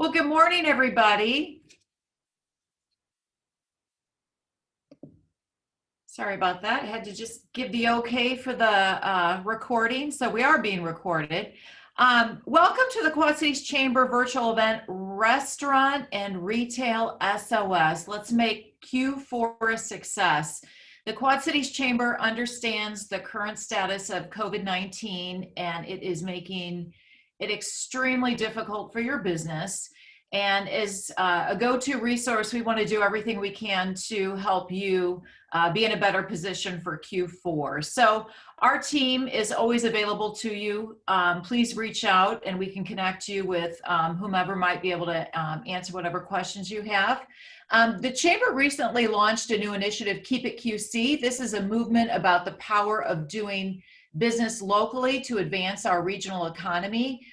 Well, good morning, everybody. Sorry about that. I had to just give the okay for the recording. So we are being recorded. Welcome to the Quad Cities Chamber virtual event, Restaurant and Retail SOS. Let's make Q4 a success. The Quad Cities Chamber understands the current status of COVID-19, and it is making it extremely difficult for your business. And as a go-to resource, we want to do everything we can to help you be in a better position for Q4. So our team is always available to you. Please reach out and we can connect you with whomever might be able to answer whatever questions you have. The Chamber recently launched a new initiative, Keep It QC. This is a movement about the power of doing business locally to advance our regional economy.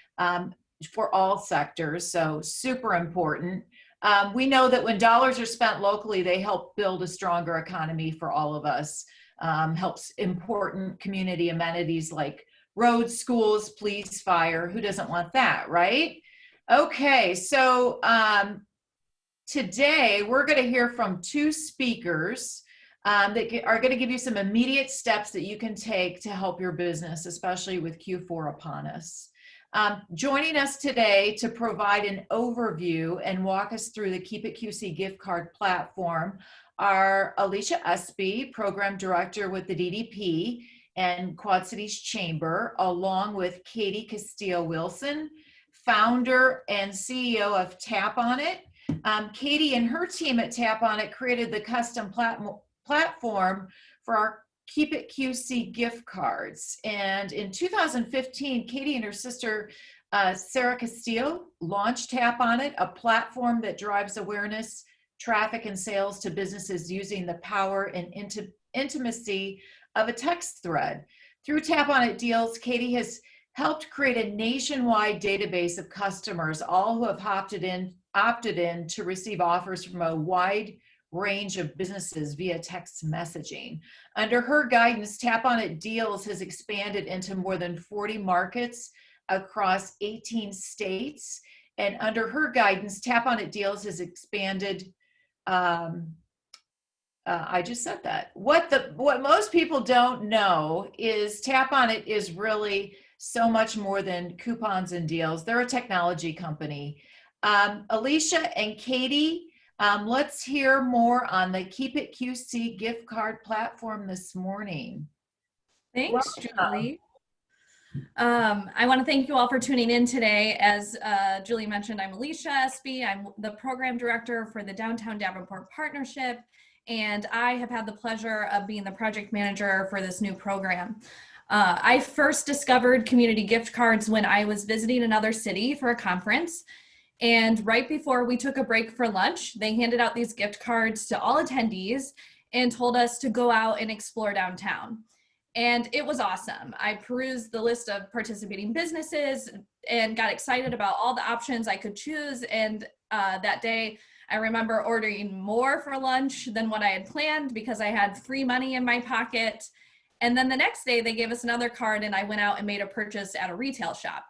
For all sectors, so super important. We know that when dollars are spent locally, they help build a stronger economy for all of us. Helps important community amenities like roads, schools, police, fire. Who doesn't want that, right? Okay, so today we're going to hear from two speakers that are going to give you some immediate steps that you can take to help your business, especially with Q4 upon us. Joining us today to provide an overview and walk us through the Keep It QC gift card platform are Alicia Espy, Program Director with the DDP and Quad Cities Chamber, along with Katie Castillo-Wilson, Founder and CEO of Tap On It. Katie and her team at Tap On It created the custom platform for our Keep It QC gift cards. And in 2015, Katie and her sister, Sarah Castillo, launched Tap On It, a platform that drives awareness, traffic, and sales to businesses using the power and intimacy of a text thread. Through Tap On It deals, Katie has helped create a nationwide database of customers, all who have opted in to receive offers from a wide range of businesses via text messaging. Under her guidance, Tap On It Deals has expanded into more than 40 markets across 18 states. And under her guidance, Tap On It Deals has expanded, I just said that. What most people don't know is Tap On It is really so much more than coupons and deals. They're a technology company. Alicia and Katie, let's hear more on the Keep It QC gift card platform this morning. Thanks, Julie. I want to thank you all for tuning in today. As Julie mentioned, I'm Alicia Espy. I'm the Program Director for the Downtown Davenport Partnership, and I have had the pleasure of being the Project Manager for this new program. I first discovered community gift cards when I was visiting another city for a conference. And right before we took a break for lunch, they handed out these gift cards to all attendees and told us to go out and explore downtown. And it was awesome. I perused the list of participating businesses and got excited about all the options I could choose. And that day, I remember ordering more for lunch than what I had planned because I had free money in my pocket. And then the next day, they gave us another card and I went out and made a purchase at a retail shop.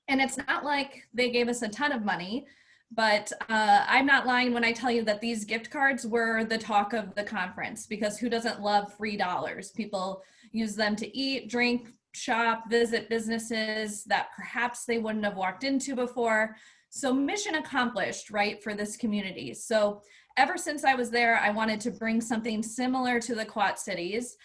And it's not like they gave us a ton of money, but I'm not lying when I tell you that these gift cards were the talk of the conference, because who doesn't love free dollars? People use them to eat, drink, shop, visit businesses that perhaps they wouldn't have walked into before. So mission accomplished, right, for this community. So ever since I was there, I wanted to bring something similar to the Quad Cities.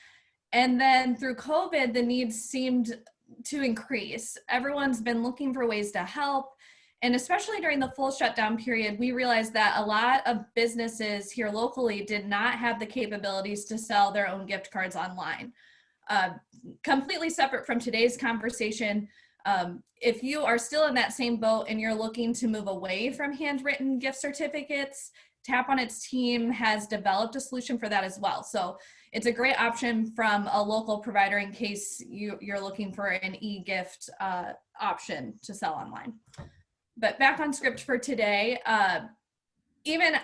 And then through COVID, the needs seemed to increase. Everyone's been looking for ways to help. And especially during the full shutdown period, we realized that a lot of businesses here locally did not have the capabilities to sell their own gift cards online. Completely separate from today's conversation, if you are still in that same boat and you're looking to move away from handwritten gift certificates, Tap On Its team has developed a solution for that as well. So it's a great option from a local provider in case you're looking for an e-gift option to sell online. But back on script for today, even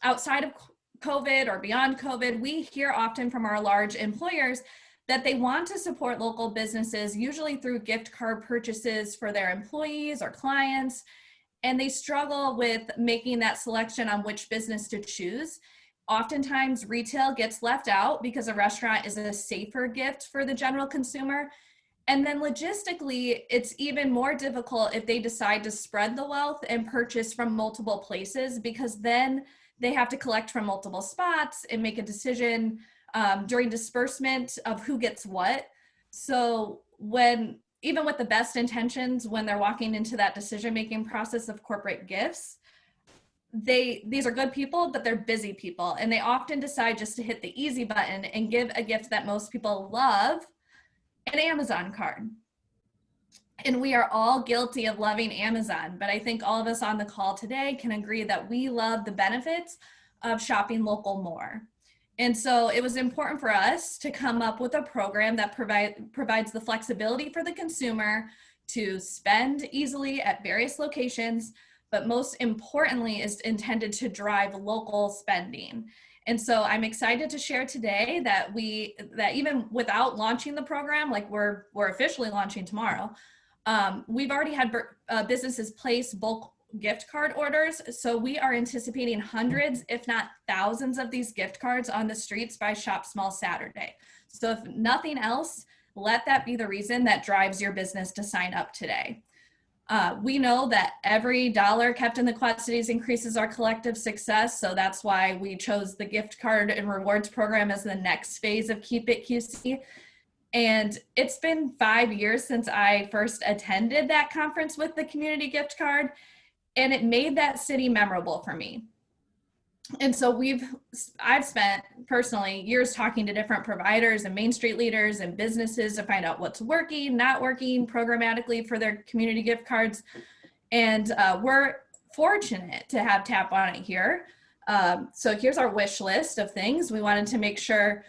outside of COVID or beyond COVID, we hear often from our large employers that they want to support local businesses, usually through gift card purchases for their employees or clients. and they struggle with making that selection on which business to choose. Oftentimes retail gets left out because a restaurant is a safer gift for the general consumer. And then logistically, it's even more difficult if they decide to spread the wealth and purchase from multiple places, because then they have to collect from multiple spots and make a decision during disbursement of who gets what. So even with the best intentions, when they're walking into that decision-making process of corporate gifts, these are good people, but they're busy people. And they often decide just to hit the easy button and give a gift that most people love, an Amazon card. And we are all guilty of loving Amazon, but I think all of us on the call today can agree that we love the benefits of shopping local more. And so it was important for us to come up with a program that provides the flexibility for the consumer to spend easily at various locations, but most importantly is intended to drive local spending. And so I'm excited to share today that even without launching the program, like we're officially launching tomorrow, we've already had businesses place bulk gift card orders. So we are anticipating hundreds, if not thousands, of these gift cards on the streets by Shop Small Saturday. So if nothing else, let that be the reason that drives your business to sign up today. We know that every dollar kept in the Quad Cities increases our collective success. So that's why we chose the gift card and rewards program as the next phase of Keep It QC. And it's been 5 years since I first attended that conference with the community gift card, and it made that city memorable for me. And so I've spent personally years talking to different providers and Main Street leaders and businesses to find out what's working, not working programmatically for their community gift cards. And we're fortunate to have Tap On It here. So here's our wish list of things. We wanted to make sure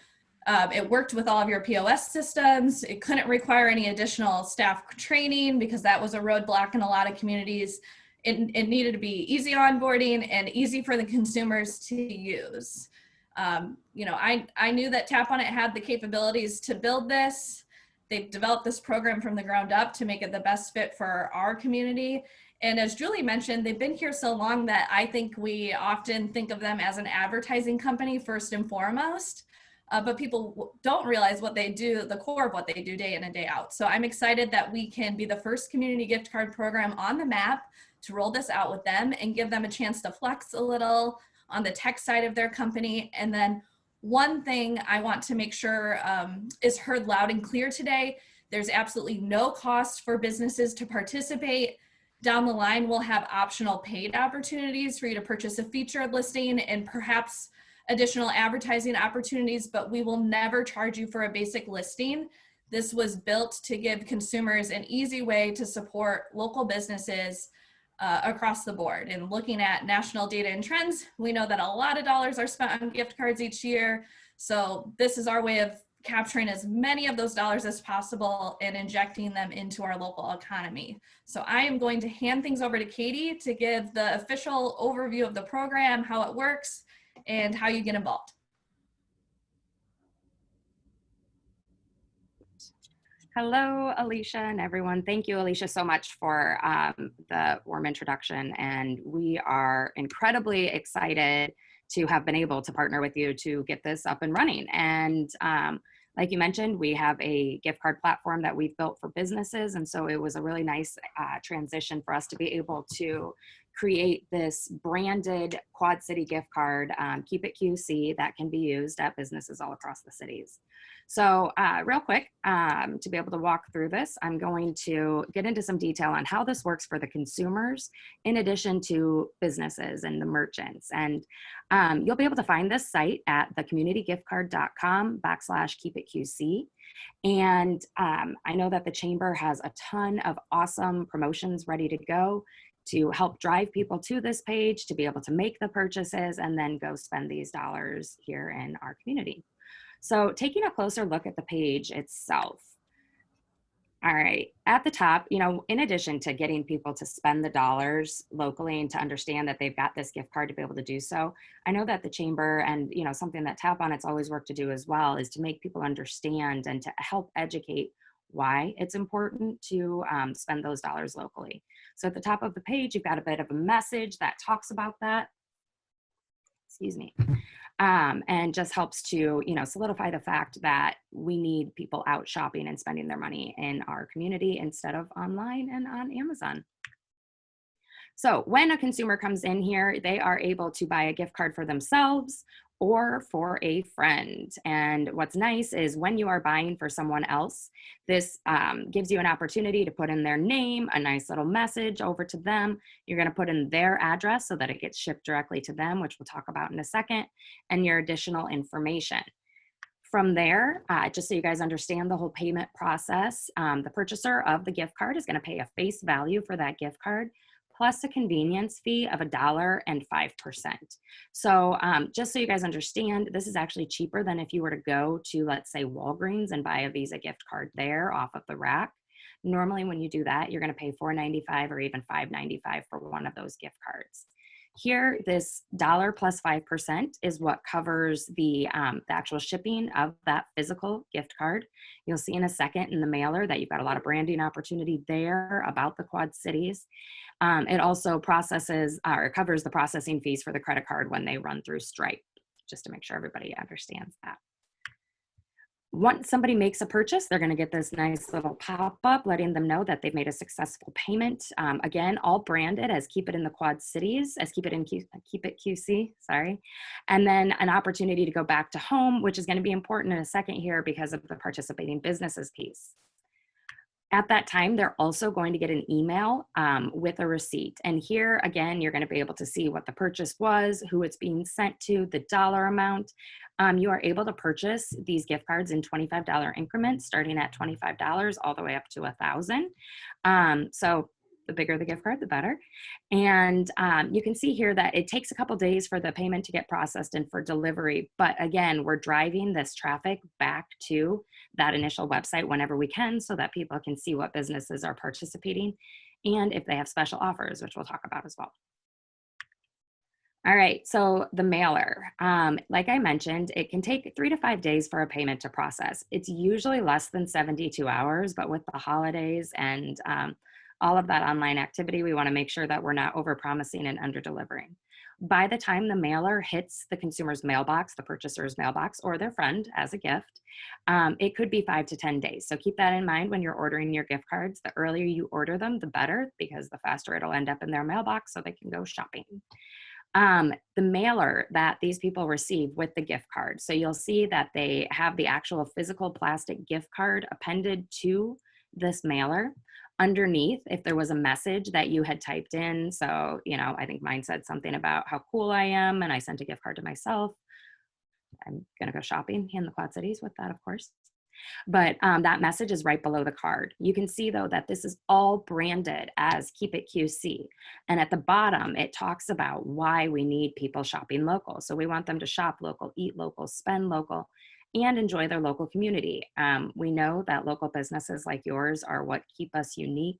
it worked with all of your POS systems. It couldn't require any additional staff training because that was a roadblock in a lot of communities. It needed to be easy onboarding and easy for the consumers to use. I knew that Tap On It had the capabilities to build this. They've developed this program from the ground up to make it the best fit for our community. And as Julie mentioned, they've been here so long that I think we often think of them as an advertising company first and foremost. But people don't realize what they do, the core of what they do day in and day out. So I'm excited that we can be the first community gift card program on the map to roll this out with them and give them a chance to flex a little on the tech side of their company. And then one thing I want to make sure is heard loud and clear today, there's absolutely no cost for businesses to participate. Down the line, we'll have optional paid opportunities for you to purchase a featured listing and perhaps additional advertising opportunities, but we will never charge you for a basic listing. This was built to give consumers an easy way to support local businesses across the board. And looking at national data and trends, we know that a lot of dollars are spent on gift cards each year. So this is our way of capturing as many of those dollars as possible and injecting them into our local economy. So I am going to hand things over to Katie to give the official overview of the program, how it works, and how you get involved. Hello, Alicia and everyone. Thank you, Alicia, so much for the warm introduction. And we are incredibly excited to have been able to partner with you to get this up and running. And like you mentioned, we have a gift card platform that we've built for businesses. And so it was a really nice transition for us to be able to create this branded Quad City gift card, Keep It QC, that can be used at businesses all across the cities. So real quick, to be able to walk through this, I'm going to get into some detail on how this works for the consumers, in addition to businesses and the merchants. And you'll be able to find this site at thecommunitygiftcard.com/keepitqc. And I know that the Chamber has a ton of awesome promotions ready to go to help drive people to this page to be able to make the purchases and then go spend these dollars here in our community. So taking a closer look at the page itself. All right, at the top, in addition to getting people to spend the dollars locally and to understand that they've got this gift card to be able to do so, I know that the Chamber and, something that Tap On It's always worked to do as well is to make people understand and to help educate why it's important to spend those dollars locally. So at the top of the page, you've got a bit of a message that talks about that. Excuse me. And just helps to, solidify the fact that we need people out shopping and spending their money in our community instead of online and on Amazon. So when a consumer comes in here, they are able to buy a gift card for themselves or for a friend. And what's nice is when you are buying for someone else, this gives you an opportunity to put in their name, a nice little message over to them. You're going to put in their address so that it gets shipped directly to them, which we'll talk about in a second, and your additional information. From there, just so you guys understand the whole payment process, the purchaser of the gift card is going to pay a face value for that gift card, plus a convenience fee of $1.05. So just so you guys understand, this is actually cheaper than if you were to go to, let's say, Walgreens and buy a Visa gift card there off of the rack. Normally, when you do that, you're going to pay $4.95 or even $5.95 for one of those gift cards. Here, this $1 plus 5% is what covers the actual shipping of that physical gift card. You'll see in a second in the mailer that you've got a lot of branding opportunity there about the Quad Cities. It also processes or covers the processing fees for the credit card when they run through Stripe, just to make sure everybody understands that. Once somebody makes a purchase, they're going to get this nice little pop-up letting them know that they've made a successful payment. Again, all branded as Keep It in the Quad Cities, as Keep It QC, sorry. And then an opportunity to go back to home, which is going to be important in a second here because of the participating businesses piece. At that time, they're also going to get an email with a receipt. And here, again, you're going to be able to see what the purchase was, who it's being sent to, the dollar amount. You are able to purchase these gift cards in $25 increments, starting at $25 all the way up to $1,000. So the bigger the gift card, the better. And you can see here that it takes a couple days for the payment to get processed and for delivery. But again, we're driving this traffic back to that initial website whenever we can so that people can see what businesses are participating and if they have special offers, which we'll talk about as well. All right, so the mailer, like I mentioned, it can take 3 to 5 days for a payment to process. It's usually less than 72 hours, but with the holidays and all of that online activity, we want to make sure that we're not over-promising and under-delivering. By the time the mailer hits the consumer's mailbox, the purchaser's mailbox, or their friend as a gift, it could be 5 to 10 days. So keep that in mind when you're ordering your gift cards. The earlier you order them, the better, because the faster it'll end up in their mailbox so they can go shopping. The mailer that these people receive with the gift card. So you'll see that they have the actual physical plastic gift card appended to this mailer. Underneath, if there was a message that you had typed in, so, I think mine said something about how cool I am, and I sent a gift card to myself. I'm going to go shopping in the Quad Cities with that, of course. But that message is right below the card. You can see, though, that this is all branded as Keep It QC. And at the bottom, it talks about why we need people shopping local. So we want them to shop local, eat local, spend local, and enjoy their local community. We know that local businesses like yours are what keep us unique.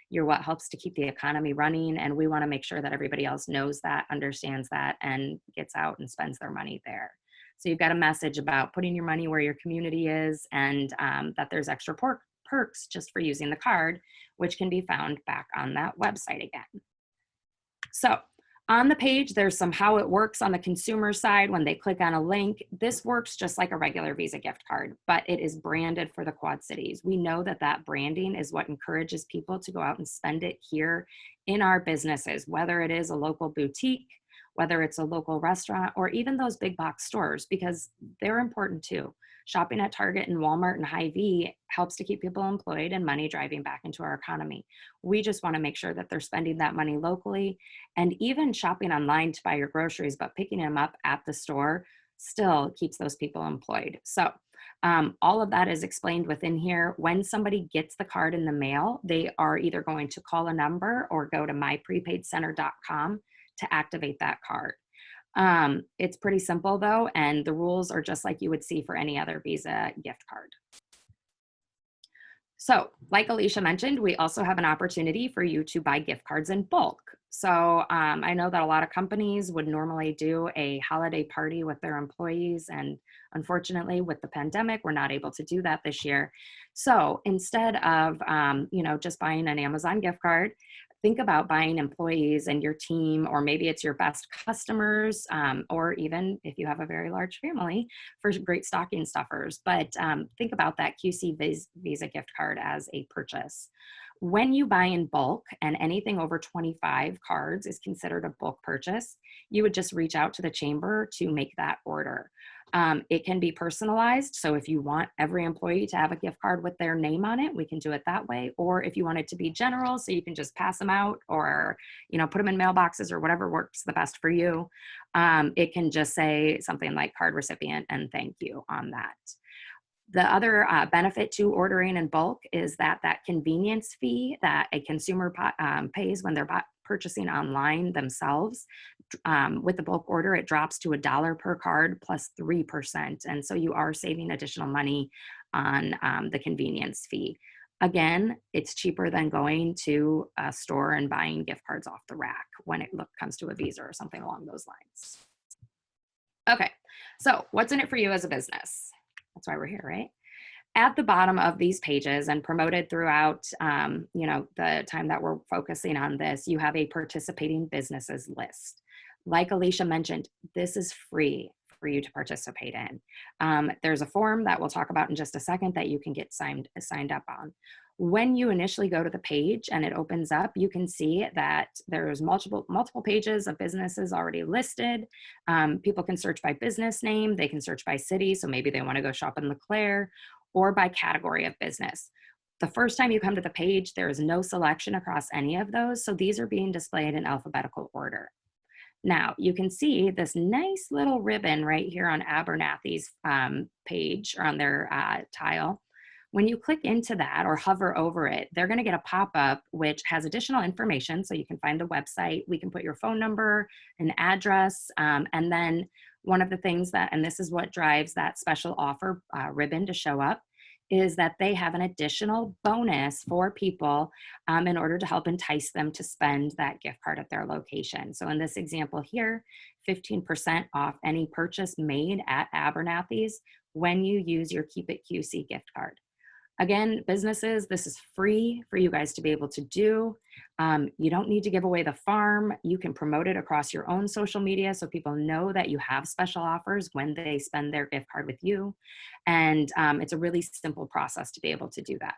You're what helps to keep the economy running, and we want to make sure that everybody else knows that, understands that, and gets out and spends their money there. So you've got a message about putting your money where your community is, and that there's extra perks just for using the card, which can be found back on that website again. So on the page, there's some how it works on the consumer side when they click on a link. This works just like a regular Visa gift card, but it is branded for the Quad Cities. We know that that branding is what encourages people to go out and spend it here in our businesses, whether it is a local boutique, whether it's a local restaurant, or even those big box stores, because they're important too. Shopping at Target and Walmart and Hy-Vee helps to keep people employed and money driving back into our economy. We just want to make sure that they're spending that money locally, and even shopping online to buy your groceries, but picking them up at the store still keeps those people employed. So all of that is explained within here. When somebody gets the card in the mail, they are either going to call a number or go to myprepaidcenter.com to activate that card. It's pretty simple though, and the rules are just like you would see for any other Visa gift card. So like Alicia mentioned, we also have an opportunity for you to buy gift cards in bulk. So I know that a lot of companies would normally do a holiday party with their employees, and unfortunately with the pandemic, we're not able to do that this year. So instead of just buying an Amazon gift card, think about buying employees and your team, or maybe it's your best customers, or even if you have a very large family, for great stocking stuffers. But think about that QC Visa gift card as a purchase. When you buy in bulk, and anything over 25 cards is considered a bulk purchase, you would just reach out to the chamber to make that order. It can be personalized. So if you want every employee to have a gift card with their name on it, we can do it that way. Or if you want it to be general, so you can just pass them out, or, you know, put them in mailboxes, or whatever works the best for you. It can just say something like card recipient and thank you on that. The other benefit to ordering in bulk is that convenience fee that a consumer pays when they're purchasing online themselves, with the bulk order, it drops to $1 per card plus 3%. And so you are saving additional money on the convenience fee. Again, it's cheaper than going to a store and buying gift cards off the rack when it comes to a Visa or something along those lines. Okay, so what's in it for you as a business? That's why we're here, right? At the bottom of these pages, and promoted throughout, you know, the time that we're focusing on this, you have a participating businesses list. Like Alicia mentioned, this is free for you to participate in. There's a form that we'll talk about in just a second that you can get signed up on. When you initially go to the page and it opens up, you can see that there's multiple pages of businesses already listed. People can search by business name, they can search by city, so maybe they want to go shop in LeClaire, or by category of business. The first time you come to the page, there is no selection across any of those, so these are being displayed in alphabetical order. Now, you can see this nice little ribbon right here on Abernathy's page, or on their tile. When you click into that or hover over it, they're going to get a pop-up which has additional information. So you can find the website, we can put your phone number, an address, and then one of the things that, and this is what drives that special offer ribbon to show up, is that they have an additional bonus for people in order to help entice them to spend that gift card at their location. So in this example here, 15% off any purchase made at Abernathy's when you use your Keep It QC gift card. Again, businesses, this is free for you guys to be able to do. You don't need to give away the farm. You can promote it across your own social media so people know that you have special offers when they spend their gift card with you. And it's a really simple process to be able to do that.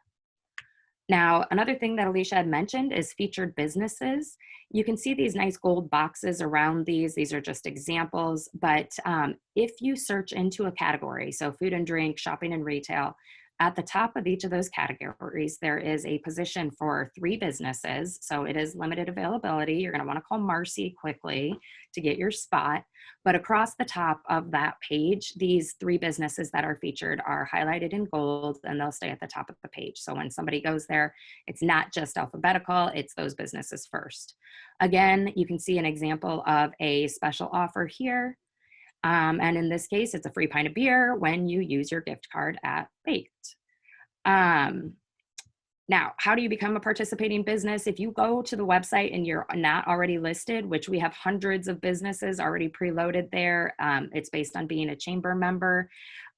Now, another thing that Alicia had mentioned is featured businesses. You can see these nice gold boxes around these. These are just examples, but if you search into a category, so food and drink, shopping and retail, at the top of each of those categories, there is a position for 3 businesses. So it is limited availability. You're going to want to call Marcy quickly to get your spot. But across the top of that page, these 3 businesses that are featured are highlighted in gold, and they'll stay at the top of the page. So when somebody goes there, it's not just alphabetical, it's those businesses first. Again, you can see an example of a special offer here. And in this case, it's a free pint of beer when you use your gift card at Baked. Now, how do you become a participating business? If you go to the website and you're not already listed, which we have hundreds of businesses already preloaded there, it's based on being a chamber member,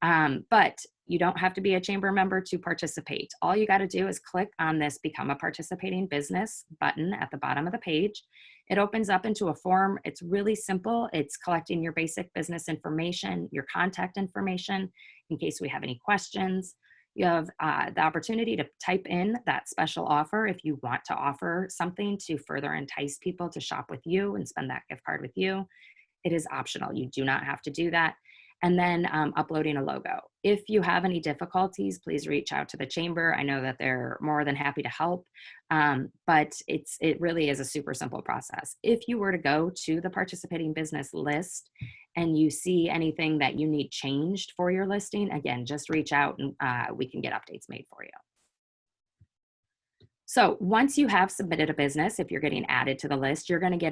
but you don't have to be a chamber member to participate. All you got to do is click on this Become a Participating Business button at the bottom of the page. It opens up into a form. It's really simple. It's collecting your basic business information, your contact information in case we have any questions. You have the opportunity to type in that special offer if you want to offer something to further entice people to shop with you and spend that gift card with you. It is optional. You do not have to do that. And then uploading a logo. If you have any difficulties, please reach out to the chamber. I know that they're more than happy to help, but it really is a super simple process. If you were to go to the participating business list and you see anything that you need changed for your listing, again, just reach out and we can get updates made for you. So once you have submitted a business, if you're getting added to the list, you're going to get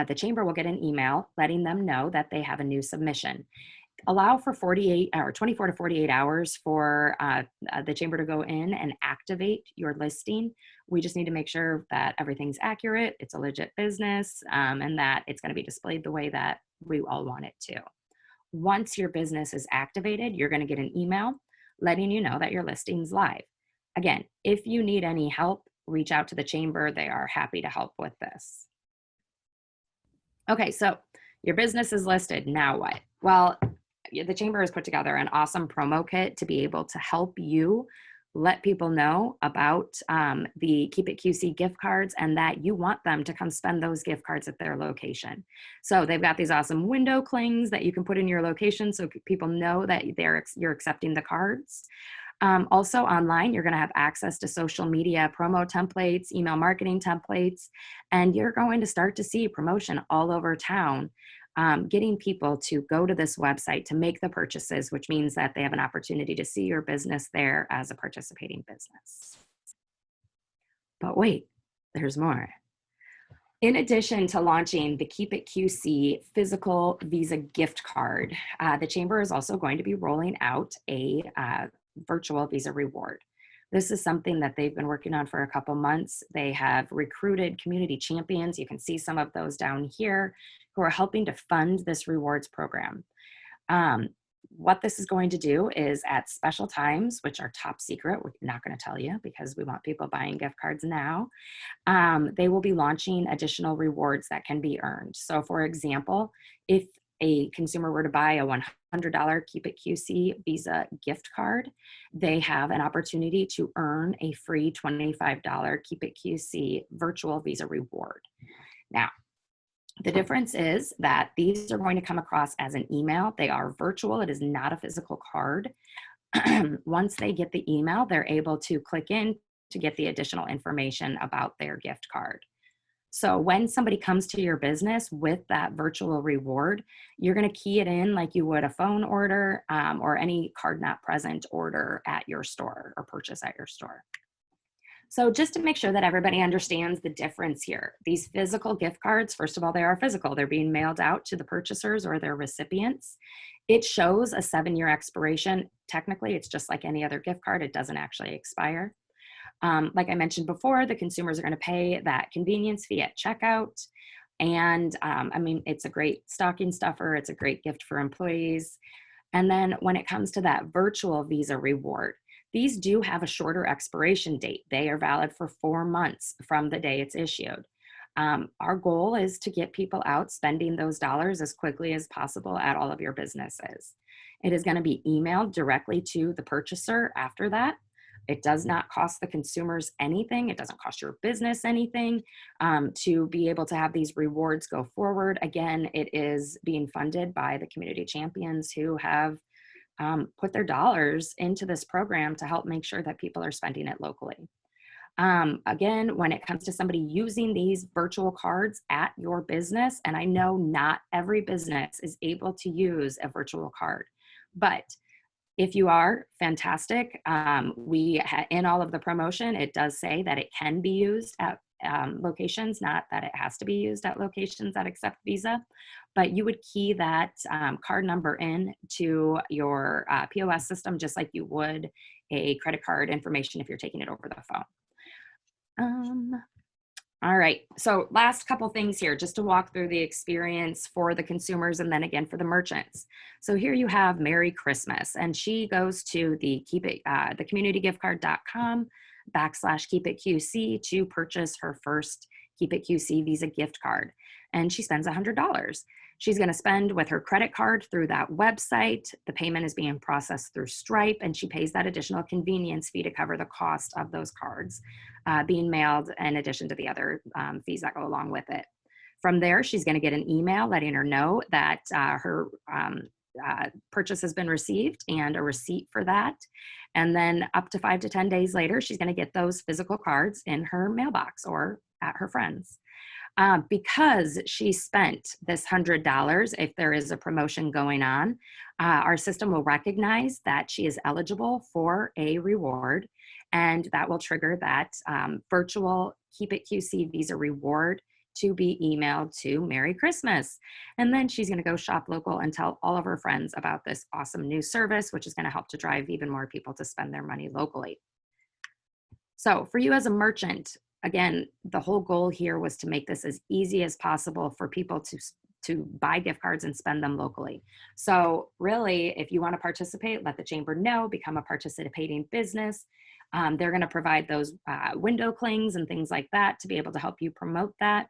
the chamber will get an email letting them know that they have a new submission. Allow for 24 to 48 hours for the chamber to go in and activate your listing. We just need to make sure that everything's accurate, it's a legit business, and that it's going to be displayed the way that we all want it to. Once your business is activated, you're going to get an email letting you know that your listing's live. Again, if you need any help, reach out to the chamber. They are happy to help with this. Okay, so your business is listed. Now what? Well, the chamber has put together an awesome promo kit to be able to help you let people know about the Keep It QC gift cards and that you want them to come spend those gift cards at their location. So they've got these awesome window clings that you can put in your location so people know that you're accepting the cards. Also online, you're going to have access to social media promo templates, email marketing templates, and you're going to start to see promotion all over town, getting people to go to this website to make the purchases, which means that they have an opportunity to see your business there as a participating business. But wait, there's more. In addition to launching the Keep It QC physical Visa gift card, the Chamber is also going to be rolling out a virtual Visa reward. This is something that they've been working on for a couple months. They have recruited community champions. You can see some of those down here who are helping to fund this rewards program. What this is going to do is at special times, which are top secret, we're not going to tell you because we want people buying gift cards now, they will be launching additional rewards that can be earned. So for example, if a consumer were to buy a $100 Keep It QC Visa gift card, they have an opportunity to earn a free $25 Keep It QC virtual Visa reward. Now, the difference is that these are going to come across as an email. They are virtual. It is not a physical card. Once they get the email, they're able to click in to get the additional information about their gift card. So when somebody comes to your business with that virtual reward, you're going to key it in like you would a phone order or any card not present order at your store or purchase at your store. So just to make sure that everybody understands the difference here, these physical gift cards, first of all, they are physical. They're being mailed out to the purchasers or their recipients. It shows a 7-year expiration. Technically, it's just like any other gift card. It doesn't actually expire. Like I mentioned before, the consumers are going to pay that convenience fee at checkout. And I mean, it's a great stocking stuffer. It's a great gift for employees. And then when it comes to that virtual Visa reward, these do have a shorter expiration date. They are valid for 4 months from the day it's issued. Our goal is to get people out spending those dollars as quickly as possible at all of your businesses. It is going to be emailed directly to the purchaser after that. It does not cost the consumers anything. It doesn't cost your business anything to be able to have these rewards go forward. Again, it is being funded by the community champions who have put their dollars into this program to help make sure that people are spending it locally. Again, when it comes to somebody using these virtual cards at your business, and I know not every business is able to use a virtual card, but if you are, fantastic. In all of the promotion, it does say that it can be used at locations, not that it has to be used at locations that accept Visa, but you would key that card number in to your POS system, just like you would a credit card information if you're taking it over the phone. All right, so last couple things here, just to walk through the experience for the consumers and then again for the merchants. So here you have Merry Christmas, and she goes to the the communitygiftcard.com/keepitqc to purchase her first Keep It QC Visa gift card, and she spends $100. She's going to spend with her credit card through that website. The payment is being processed through Stripe, and she pays that additional convenience fee to cover the cost of those cards being mailed in addition to the other fees that go along with it. From there, she's going to get an email letting her know that her purchase has been received and a receipt for that. And then up to 5 to 10 days later, she's going to get those physical cards in her mailbox or at her friends. Because she spent this $100, if there is a promotion going on, our system will recognize that she is eligible for a reward, and that will trigger that virtual Keep It QC Visa reward to be emailed to Merry Christmas. And then she's going to go shop local and tell all of her friends about this awesome new service, which is going to help to drive even more people to spend their money locally. So for you as a merchant, again, the whole goal here was to make this as easy as possible for people to buy gift cards and spend them locally. So really, if you want to participate, let the chamber know, become a participating business. They're going to provide those window clings and things like that to be able to help you promote that.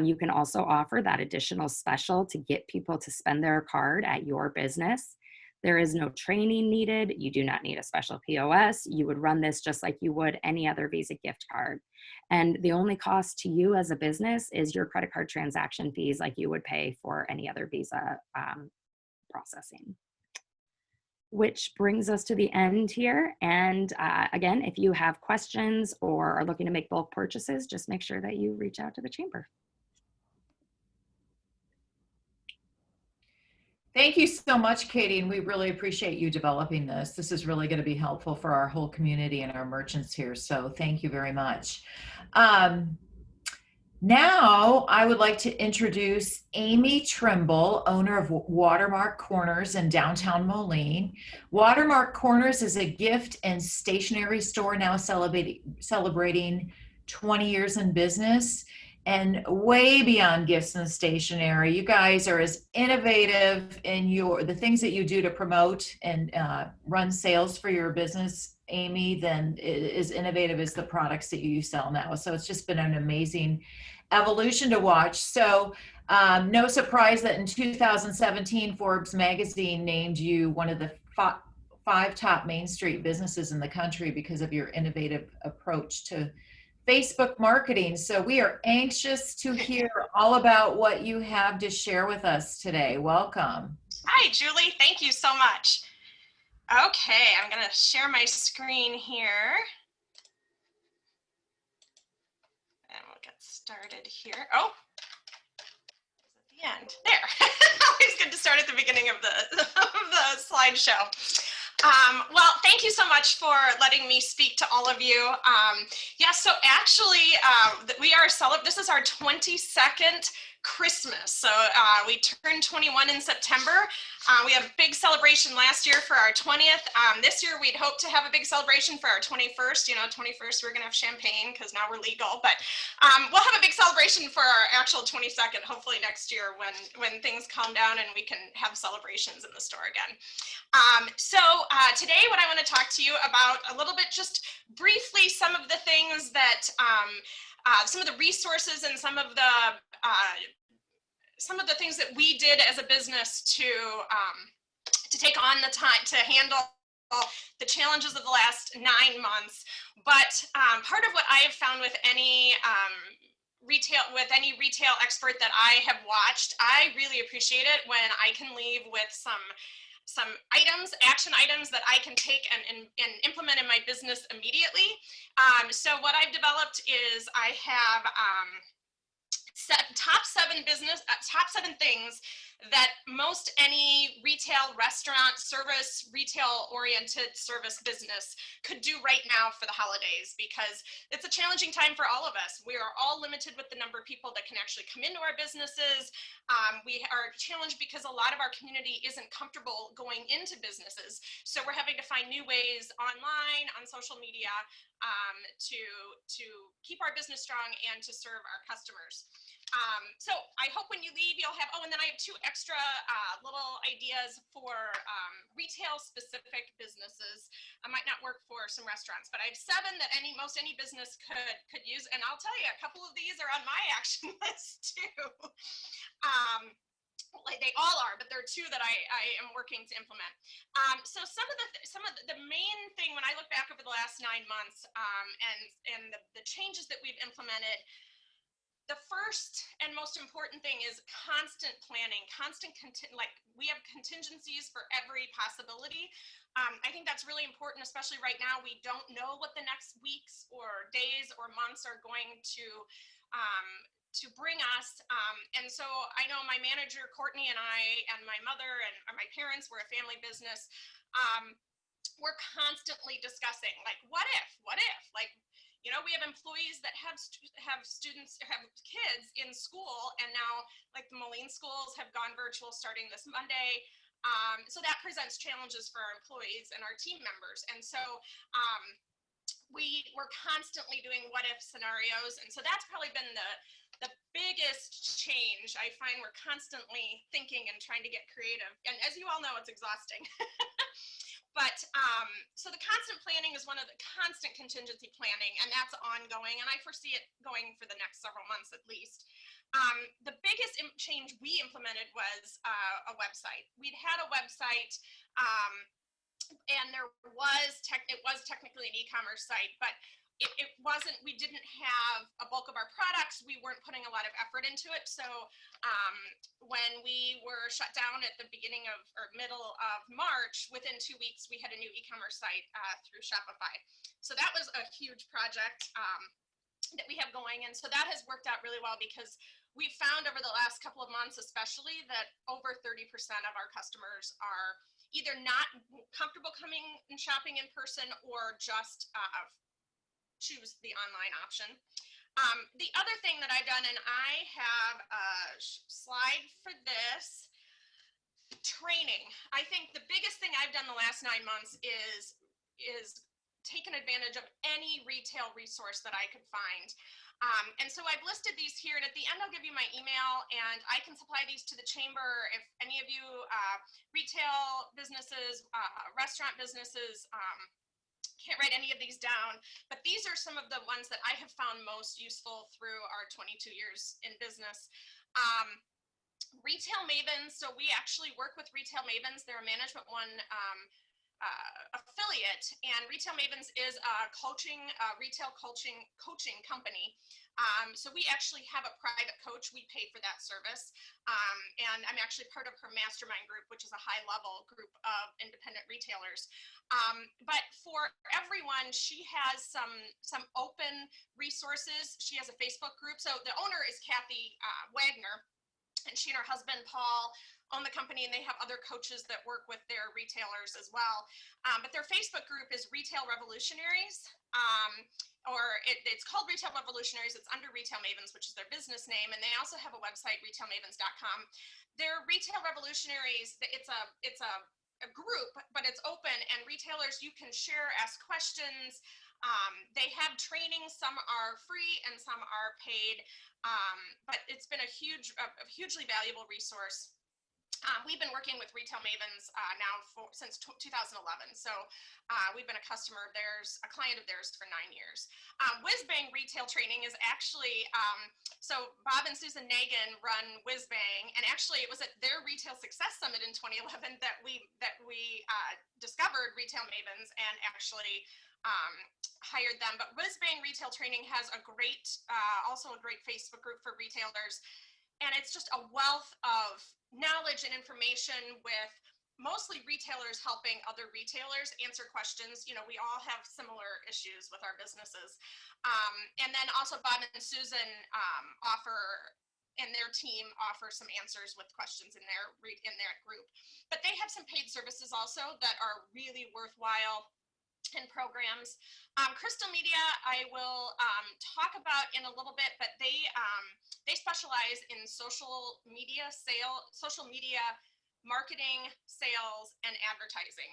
You can also offer that additional special to get people to spend their card at your business. There is no training needed. You do not need a special POS. You would run this just like you would any other Visa gift card. And the only cost to you as a business is your credit card transaction fees like you would pay for any other Visa processing. Which brings us to the end here. And again, if you have questions or are looking to make bulk purchases, just make sure that you reach out to the chamber. Thank you so much, Katie, and we really appreciate you developing this. This is really going to be helpful for our whole community and our merchants here, so thank you very much. Now, I would like to introduce Amy Trimble, owner of Watermark Corners in downtown Moline. Watermark Corners is a gift and stationery store now celebrating 20 years in business. And way beyond gifts and stationery, you guys are as innovative in the things that you do to promote and run sales for your business, Amy, than as innovative as the products that you sell now. So it's just been an amazing evolution to watch. So no surprise that in 2017, Forbes magazine named you one of the five top Main Street businesses in the country because of your innovative approach to Facebook marketing. So we are anxious to hear all about what you have to share with us today. Welcome. Hi, Julie. Thank you so much. Okay, I'm going to share my screen here. And we'll get started here. Oh, at the end. There. Always good to start at the beginning of the slideshow. Well, thank you so much for letting me speak to all of you. So actually, this is our 22nd Christmas. So we turned 21 in September. We had a big celebration last year for our 20th. This year we'd hope to have a big celebration for our 21st. 21st we're gonna have champagne because now we're legal, but we'll have a big celebration for our actual 22nd, hopefully next year when things calm down and we can have celebrations in the store again. Today what I want to talk to you about a little bit, just briefly, some of the things that some of the resources and some of the things that we did as a business to take on the time to handle the challenges of the last 9 months. But part of what I have found with any retail expert that I have watched, I really appreciate it when I can leave with some action items that I can take and implement in my business immediately. So what I've developed is I have top seven things that most any retail, restaurant, service, retail-oriented service business could do right now for the holidays, because it's a challenging time for all of us. We are all limited with the number of people that can actually come into our businesses. We are challenged because a lot of our community isn't comfortable going into businesses. So we're having to find new ways online, on social media, to keep our business strong and to serve our customers. So I hope when you leave you'll have, and then I have 2 extra little ideas for retail specific businesses. I might not work for some restaurants, but I have 7 that most any business could use. And I'll tell you, a couple of these are on my action list too. They all are, but there are 2 that I am working to implement. So some of the main thing when I look back over the last 9 months and the changes that we've implemented, the first and most important thing is constant planning, we have contingencies for every possibility. I think that's really important, especially right now. We don't know what the next weeks or days or months are going to bring us. And so I know my manager, Courtney, and I, and my mother and my parents, we're a family business. We're constantly discussing, what if, we have employees that have kids in school, and now the Moline schools have gone virtual starting this Monday. So that presents challenges for our employees and our team members. And so we're constantly doing what if scenarios. And so that's probably been the biggest change. I find we're constantly thinking and trying to get creative. And as you all know, it's exhausting. So the constant planning is one of the constant contingency planning, and that's ongoing, and I foresee it going for the next several months at least. The biggest change we implemented was a website. We'd had a website, and it was technically an e-commerce site, but it wasn't, we didn't have a bulk of our products. We weren't putting a lot of effort into it. So when we were shut down at the beginning of, or middle of March, within 2 weeks, we had a new e-commerce site through Shopify. So that was a huge project that we have going. And so that has worked out really well, because we found over the last couple of months, especially, that over 30% of our customers are either not comfortable coming and shopping in person, or just choose the online option. The other thing that I've done, and I have a slide for this, training. I think the biggest thing I've done the last 9 months is taken advantage of any retail resource that I could find. And so I've listed these here, and at the end I'll give you my email, and I can supply these to the chamber if any of you retail businesses, restaurant businesses, can't write any of these down, but these are some of the ones that I have found most useful through our 22 years in business. Retail Mavens, so we actually work with Retail Mavens. They're a Management One affiliate, and Retail Mavens is a retail coaching company. So we actually have a private coach. We pay for that service. And I'm actually part of her mastermind group, which is a high-level group of independent retailers. But for everyone, she has some open resources. She has a Facebook group. So the owner is Kathy Wagner, and she and her husband, Paul, own the company, and they have other coaches that work with their retailers as well. But their Facebook group is Retail Revolutionaries, it's called Retail Revolutionaries. It's under Retail Mavens, which is their business name, and they also have a website, retailmavens.com. Their Retail Revolutionaries, it's a group, but it's open, and retailers, you can share, ask questions. They have training. Some are free and some are paid, but it's been a hugely valuable resource. We've been working with Retail Mavens now since 2011. So we've been a customer of theirs, a client of theirs for 9 years. Whizbang Retail Training is actually, so Bob and Susan Nagin run Whizbang, and actually it was at their Retail Success Summit in 2011 that we discovered Retail Mavens and actually hired them. But Whizbang Retail Training has also a great Facebook group for retailers. And it's just a wealth of knowledge and information, with mostly retailers helping other retailers answer questions. You know, we all have similar issues with our businesses. And then also Bob and Susan and their team offer some answers with questions in their group. But they have some paid services also that are really worthwhile and programs. Crystal Media, I will talk about in a little bit, but they specialize in social media marketing, sales, and advertising.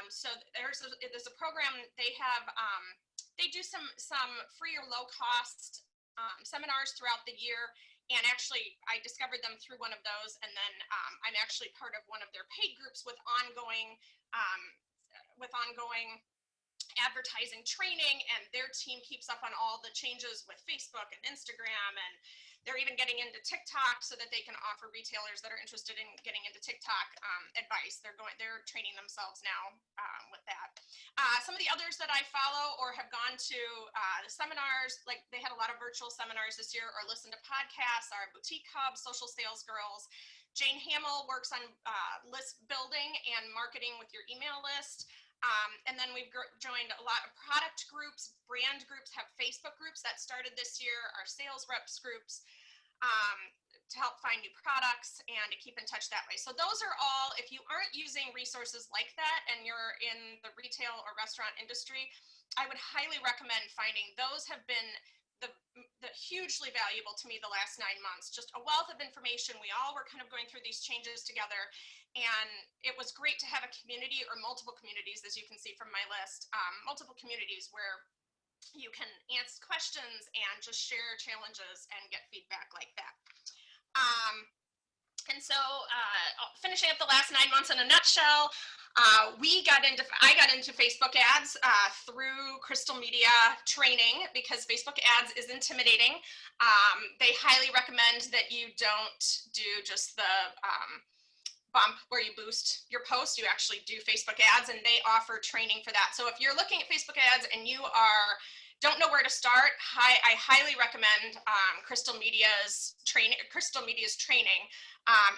So there's a program they have. They do some free or low cost seminars throughout the year. And actually, I discovered them through one of those, and then I'm actually part of one of their paid groups with ongoing advertising training, and their team keeps up on all the changes with Facebook and Instagram, and they're even getting into TikTok so that they can offer retailers that are interested in getting into TikTok advice. They're training themselves now with that. Some of the others that I follow or have gone to the seminars, like they had a lot of virtual seminars this year, or listen to podcasts, are Boutique Hub, Social Sales Girls. Jane Hamill works on list building and marketing with your email list. And then we've joined a lot of product groups, brand groups, have Facebook groups that started this year, our sales reps groups, to help find new products and to keep in touch that way. So those are all, if you aren't using resources like that and you're in the retail or restaurant industry, I would highly recommend finding. Those have been the hugely valuable to me the last 9 months. Just a wealth of information. We all were kind of going through these changes together, and it was great to have a community, or multiple communities, as you can see from my list, multiple communities where you can ask questions and just share challenges and get feedback like that. And so finishing up the last 9 months in a nutshell, I got into Facebook ads through Crystal Media training because Facebook ads is intimidating. They highly recommend that you don't do just the bump where you boost your post. You actually do Facebook ads, and they offer training for that. So if you're looking at Facebook ads and you don't know where to start, I highly recommend Crystal Media's training.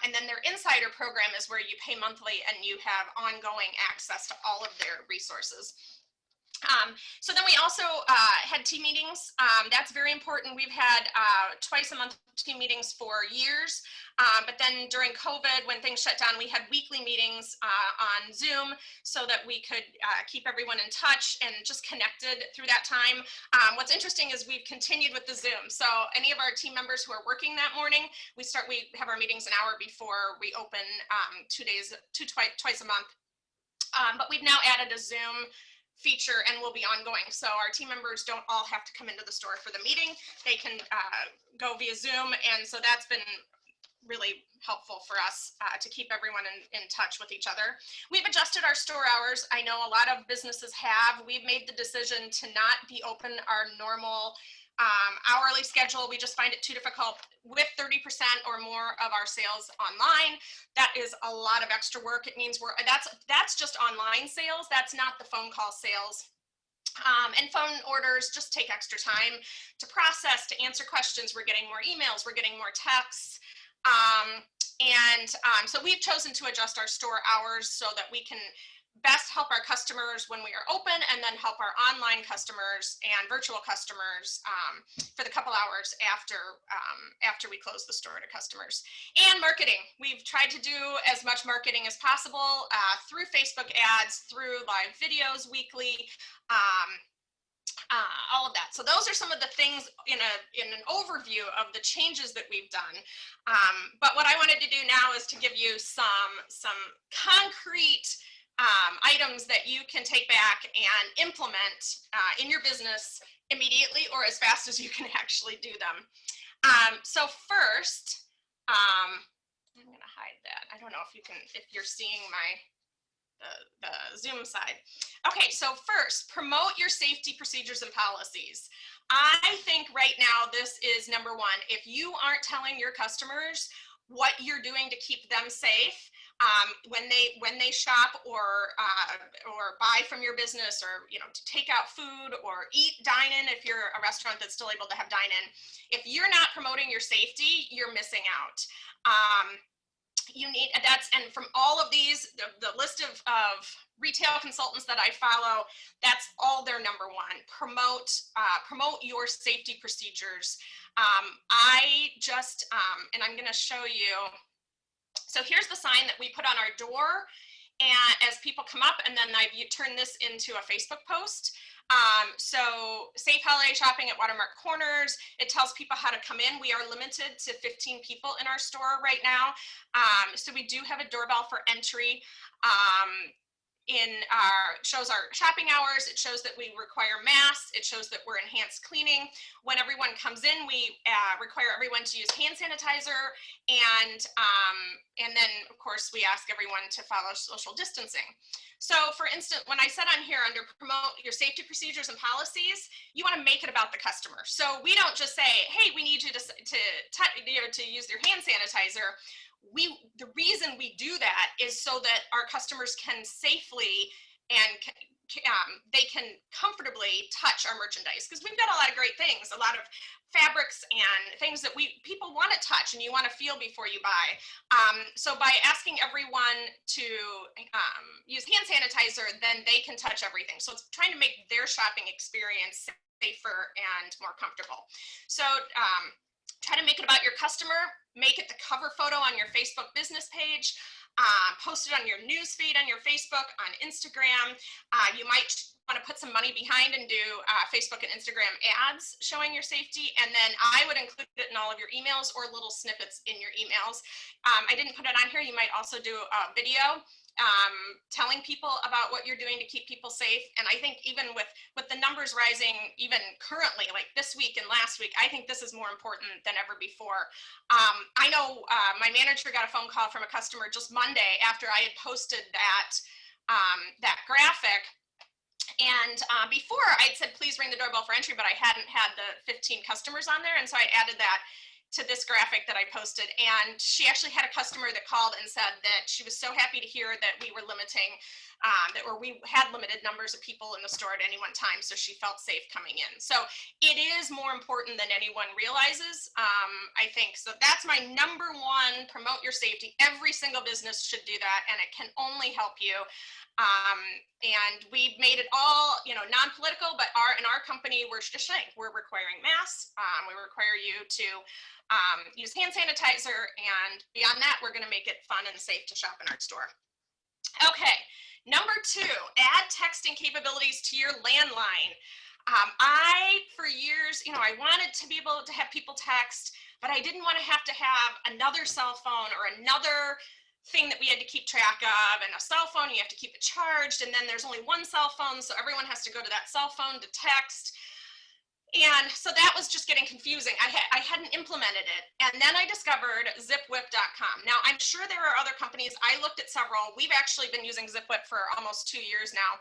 And then their insider program is where you pay monthly and you have ongoing access to all of their resources. So then we also had team meetings. That's very important. We've had twice a month team meetings for years. But then during COVID, when things shut down, we had weekly meetings on Zoom so that we could keep everyone in touch and just connected through that time. What's interesting is we've continued with the Zoom. So any of our team members who are working that morning, we have our meetings an hour before we open, twice a month. But we've now added a Zoom feature and will be ongoing. So our team members don't all have to come into the store for the meeting. They can go via Zoom. And so that's been really helpful for us to keep everyone in touch with each other. We've adjusted our store hours. I know a lot of businesses have. We've made the decision to not be open our normal hourly schedule. We just find it too difficult with 30% or more of our sales online. That is a lot of extra work. It means that's just online sales. That's not the phone call sales. And phone orders just take extra time to process, to answer questions. We're getting more emails, we're getting more texts. So we've chosen to adjust our store hours so that we can best help our customers when we are open, and then help our online customers and virtual customers for the couple hours after we close the store to customers. And marketing. We've tried to do as much marketing as possible through Facebook ads, through live videos weekly, all of that. So those are some of the things in an overview of the changes that we've done. But what I wanted to do now is to give you some concrete items that you can take back and implement in your business immediately, or as fast as you can actually do them. So first, I'm going to hide that. I don't know if you're seeing the Zoom side. Okay, so first, promote your safety procedures and policies. I think right now this is number one. If you aren't telling your customers what you're doing to keep them safe, when they shop or buy from your business, or to take out food or dine in, if you're a restaurant that's still able to have dine in, if you're not promoting your safety, you're missing out. And from all of these, the list of retail consultants that I follow, that's all their number one. Promote your safety procedures. And I'm going to show you. So here's the sign that we put on our door, and as people come up, and then you turn this into a Facebook post. So safe holiday shopping at Watermark Corners. It tells people how to come in. We are limited to 15 people in our store right now. So we do have a doorbell for entry. Shows our shopping hours. It shows that we require masks. It shows that we're enhanced cleaning. When everyone comes in, we require everyone to use hand sanitizer, and then of course we ask everyone to follow social distancing. So for instance, when I said on here under promote your safety procedures and policies, you want to make it about the customer. So we don't just say, hey, we need you to use your hand sanitizer. The reason we do that is so that our customers can safely and they can comfortably touch our merchandise, because we've got a lot of great things, a lot of fabrics and things that people want to touch and you want to feel before you buy. So by asking everyone to use hand sanitizer, then they can touch everything. So it's trying to make their shopping experience safer and more comfortable. So try to make it about your customer. Make it the cover photo on your Facebook business page. Post it on your news feed on your Facebook, on Instagram. You might want to put some money behind and do Facebook and Instagram ads showing your safety. And then I would include it in all of your emails or little snippets in your emails. I didn't put it on here. You might also do a video telling people about what you're doing to keep people safe. And I think even with the numbers rising, even currently, like this week and last week, I think this is more important than ever before. I know my manager got a phone call from a customer just Monday after I had posted that that graphic. And before I'd said, please ring the doorbell for entry, but I hadn't had the 15 customers on there. And so I added that to this graphic that I posted. And she actually had a customer that called and said that she was so happy to hear that we were limiting, we had limited numbers of people in the store at any one time. So she felt safe coming in. So it is more important than anyone realizes, I think. So that's my number one, promote your safety. Every single business should do that. And it can only help you. And we've made it all, you know, non-political, but in our company, we're just saying we're requiring masks. We require you to use hand sanitizer, and beyond that, we're going to make it fun and safe to shop in our store. Okay, number 2, add texting capabilities to your landline. For years, you know, I wanted to be able to have people text, but I didn't want to have another cell phone or another thing that we had to keep track of. And a cell phone, you have to keep it charged, and then there's only one cell phone, so everyone has to go to that cell phone to text. And so that was just getting confusing. I hadn't implemented it. And then I discovered zipwhip.com. Now, I'm sure there are other companies. I looked at several. We've actually been using ZipWhip for almost 2 years now.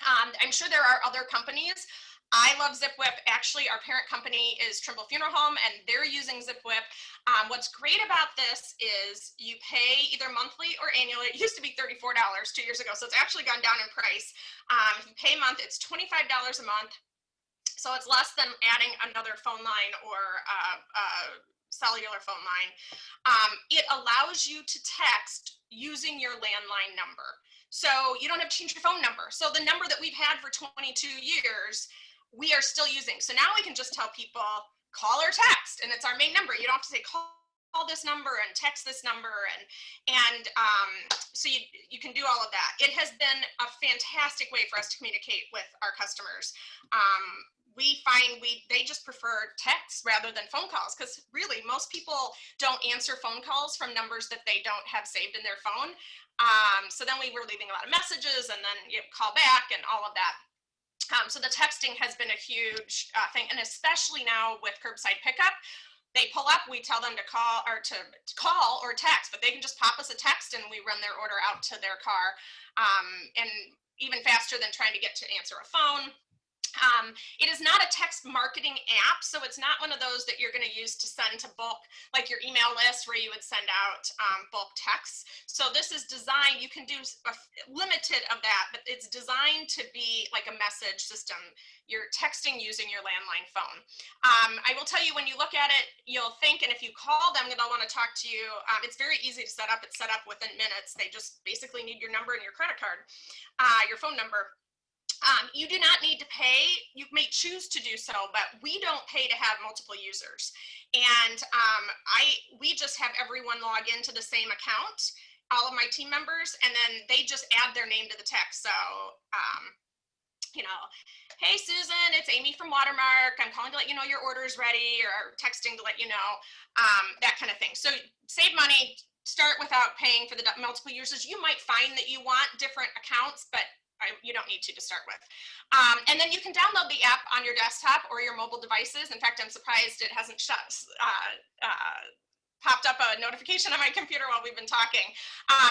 I'm sure there are other companies. I love ZipWhip. Actually, our parent company is Trimble Funeral Home, and they're using ZipWhip. What's great about this is you pay either monthly or annually. It used to be $34 2 years ago, so it's actually gone down in price. If you pay a month, it's $25 a month. So it's less than adding another phone line or a cellular phone line. It allows you to text using your landline number. So you don't have to change your phone number. So the number that we've had for 22 years, we are still using. So now we can just tell people, call or text, and it's our main number. You don't have to say call this number and text this number, and so you can do all of that. It has been a fantastic way for us to communicate with our customers. We find they just prefer text rather than phone calls, because really most people don't answer phone calls from numbers that they don't have saved in their phone. So then we were leaving a lot of messages, and then you call back and all of that. So the texting has been a huge thing, and especially now with curbside pickup. They pull up, we tell them to call or text, but they can just pop us a text and we run their order out to their car, and even faster than trying to get to answer a phone. It is not a text marketing app, so it's not one of those that you're going to use to send to bulk, like your email list where you would send out bulk texts. So this is designed, you can do limited of that, but it's designed to be like a message system. You're texting using your landline phone. I will tell you, when you look at it, you'll think, and if you call them, they'll want to talk to you. It's very easy to set up. It's set up within minutes. They just basically need your number and your credit card, your phone number. You do not need to pay. You may choose to do so, but we don't pay to have multiple users. And we just have everyone log into the same account, all of my team members, and then they just add their name to the text. So, you know, hey, Susan, it's Amy from Watermark. I'm calling to let you know your order is ready, or texting to let you know, that kind of thing. So save money, start without paying for the multiple users. You might find that you want different accounts, but you don't need to start with. And then you can download the app on your desktop or your mobile devices. In fact, I'm surprised it hasn't popped up a notification on my computer while we've been talking.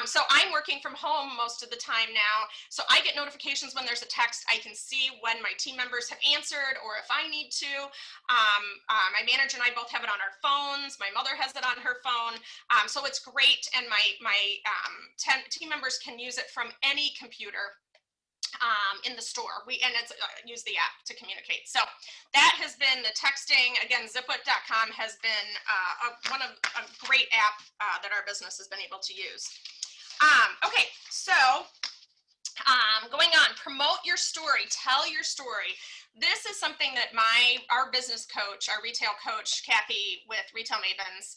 So I'm working from home most of the time now. So I get notifications when there's a text. I can see when my team members have answered or if I need to. My manager and I both have it on our phones. My mother has it on her phone. So it's great. And my team members can use it from any computer in the store. It's use the app to communicate. So that has been the texting. Again, zipwhip.com has been a great app that our business has been able to use. Okay, so going on, promote your story, tell your story. This is something that our business coach, our retail coach, Kathy with Retail Mavens,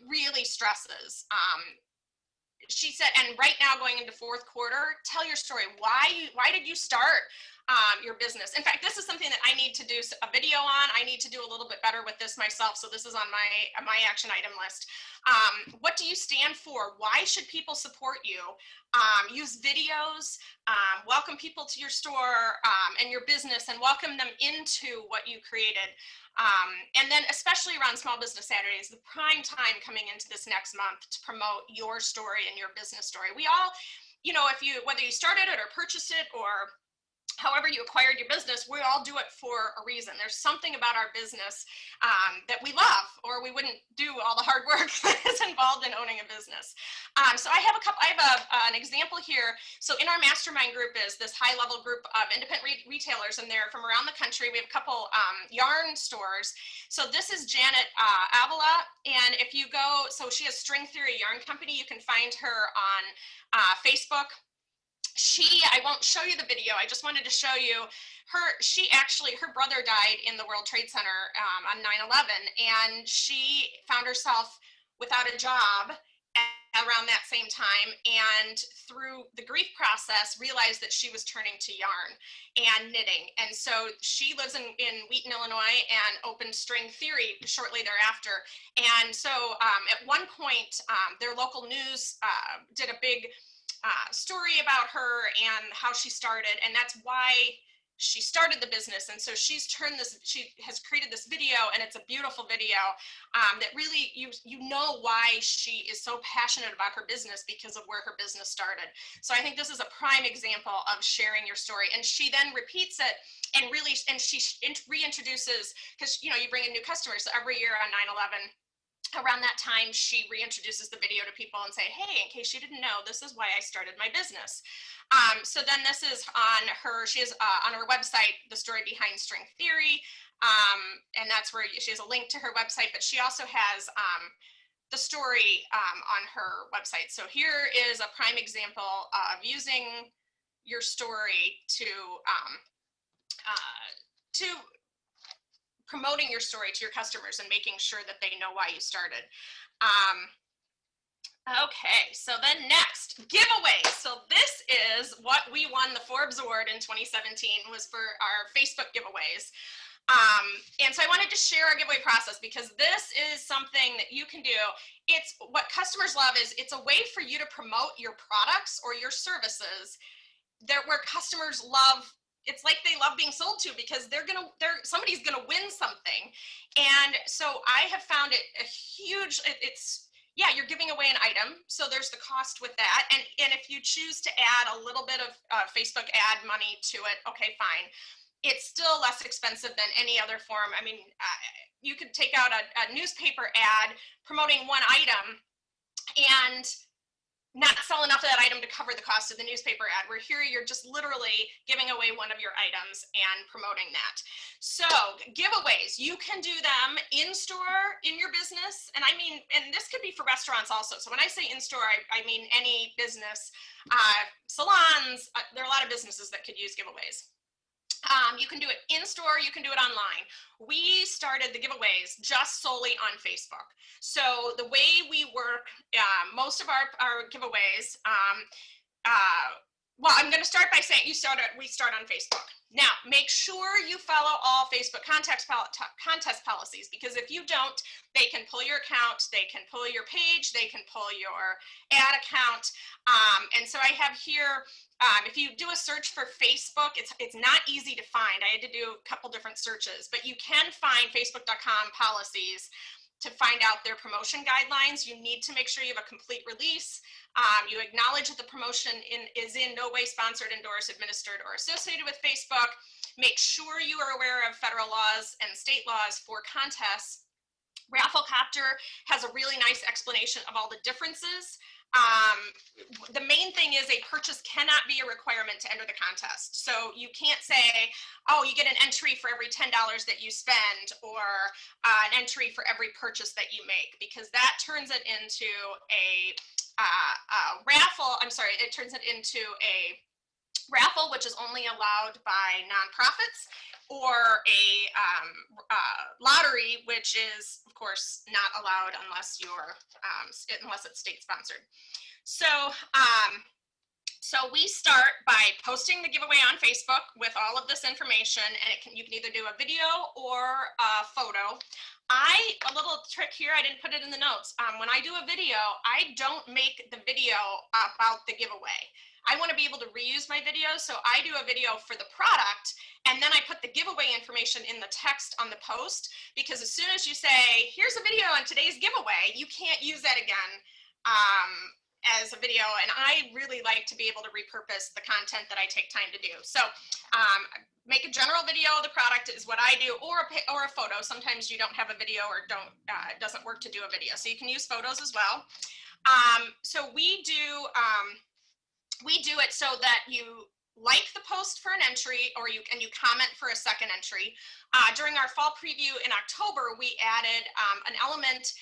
really stresses. She said, and right now going into fourth quarter, tell your story. Why did you start your business? In fact, this is something that I need to do a video on. I need to do a little bit better with this myself. So this is on my action item list. What do you stand for? Why should people support you? Use videos, welcome people to your store and your business, and welcome them into what you created. And then especially around Small Business Saturdays, the prime time coming into this next month to promote your story and your business story. We all, you know, whether you started it or purchased it or however you acquired your business, we all do it for a reason. There's something about our business that we love, or we wouldn't do all the hard work that's involved in owning a business. So I have an example here. So in our mastermind group is this high-level group of independent retailers, and they're from around the country. We have a couple yarn stores. So this is Janet Avila, and if you go, so she has String Theory Yarn Company. You can find her on Facebook. I won't show you the video. I just wanted to show you her brother died in the World Trade Center on 9/11, and she found herself without a job around that same time, and through the grief process realized that she was turning to yarn and knitting. And so she lives in Wheaton, Illinois, and opened String Theory shortly thereafter. And so at one point their local news did a big story about her and how she started, and that's why she started the business. And so she has created this video, and it's a beautiful video that really, you know why she is so passionate about her business, because of where her business started. So I think this is a prime example of sharing your story. And she then repeats it and she reintroduces, because you bring in new customers. So every year on 9/11, around that time, she reintroduces the video to people and say, hey, in case you didn't know, this is why I started my business. So then this is she has on her website, the story behind String Theory. And that's where she has a link to her website, but she also has the story on her website. So here is a prime example of using your story to promoting your story to your customers and making sure that they know why you started. Okay, so then next, giveaways. So this is what we won the Forbes Award in 2017, was for our Facebook giveaways. And so I wanted to share our giveaway process, because this is something that you can do. It's what customers love. It's a way for you to promote your products or your services where customers love. It's like they love being sold to, because somebody's gonna win something. And so I have found it a huge, you're giving away an item, so there's the cost with that. And if you choose to add a little bit of Facebook ad money to it, okay, fine. It's still less expensive than any other form. I mean, you could take out a newspaper ad promoting one item and not sell enough of that item to cover the cost of the newspaper ad. Where here you're just literally giving away one of your items and promoting that. So giveaways, you can do them in store in your business. And I mean, and this could be for restaurants also. So when I say in store, I mean any business, salons, there are a lot of businesses that could use giveaways. You can do it in store, you can do it online. We started the giveaways just solely on Facebook. So the way we work, most of our giveaways, well, I'm going to start by saying we start on Facebook. Now, make sure you follow all Facebook contest policies, because if you don't, they can pull your account, they can pull your page, they can pull your ad account. And so I have here, if you do a search for Facebook, it's not easy to find. I had to do a couple different searches, but you can find facebook.com policies to find out their promotion guidelines. You need to make sure you have a complete release. You acknowledge that the promotion is in no way sponsored, endorsed, administered, or associated with Facebook. Make sure you are aware of federal laws and state laws for contests. Rafflecopter has a really nice explanation of all the differences. The main thing is a purchase cannot be a requirement to enter the contest. So you can't say, oh, you get an entry for every $10 that you spend, or an entry for every purchase that you make, because that turns it into a raffle. I'm sorry, it turns it into a raffle, which is only allowed by nonprofits, or a lottery, which is of course not allowed unless it's state sponsored. So we start by posting the giveaway on Facebook with all of this information, and you can either do a video or a photo. A little trick here, I didn't put it in the notes. When I do a video, I don't make the video about the giveaway. I want to be able to reuse my videos, so I do a video for the product, and then I put the giveaway information in the text on the post, because as soon as you say, here's a video on today's giveaway, you can't use that again as a video, and I really like to be able to repurpose the content that I take time to do. So make a general video of the product is what I do, or a photo. Sometimes you don't have a video or it doesn't work to do a video, so you can use photos as well. So we do it so that you like the post for an entry, or you comment for a second entry. During our fall preview in October, we added an element